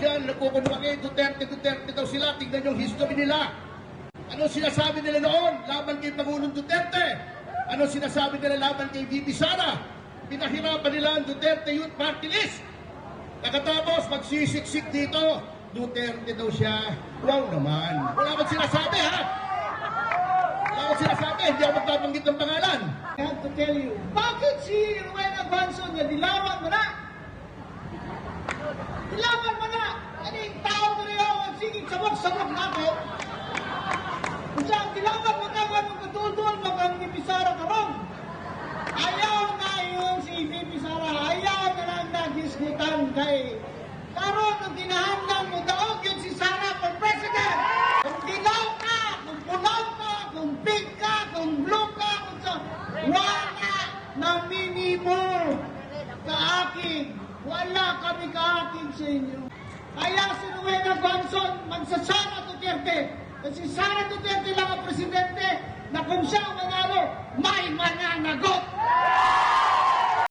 dyan, nagkukunwari, Duterte daw sila, tignan yung history nila. Ano sinasabi nila noon laban kay Pangulong Duterte? Ano sinasabi nila laban kay VP Sara? Pinahirapan nila ang Duterte Youth Party List. Pagkatapos, magsisiksik dito, Duterte daw siya. Wow naman. Wala akong sinasabi, ha? Wala akong sinasabi, hindi ako magbabanggit ng pangalan. I have to tell you, bakit si Rowena Guanzon niya dilawan mo na? Dilawan mo na! Ano yung tao mo na yung sige, sabag-sabag na ako? Kung saan, dilawan mo na kung katulduan mo kang Bipisara ka ron. Ayaw na yun si Bipisara, ayaw na lang nagisgutan kay karon ang ginahandang mo daog yun si Sara for president. Kung dilaw ka, kung punaw ka, kung pink ka, kung blue ka, kung sa wala na minimo kaakin. Wala kami kaakin sa inyo. Kaya si Rowena Guanzon magsasara Duterte. Kasi Sara Duterte lang ang presidente na kung siya manalo, may mananagot.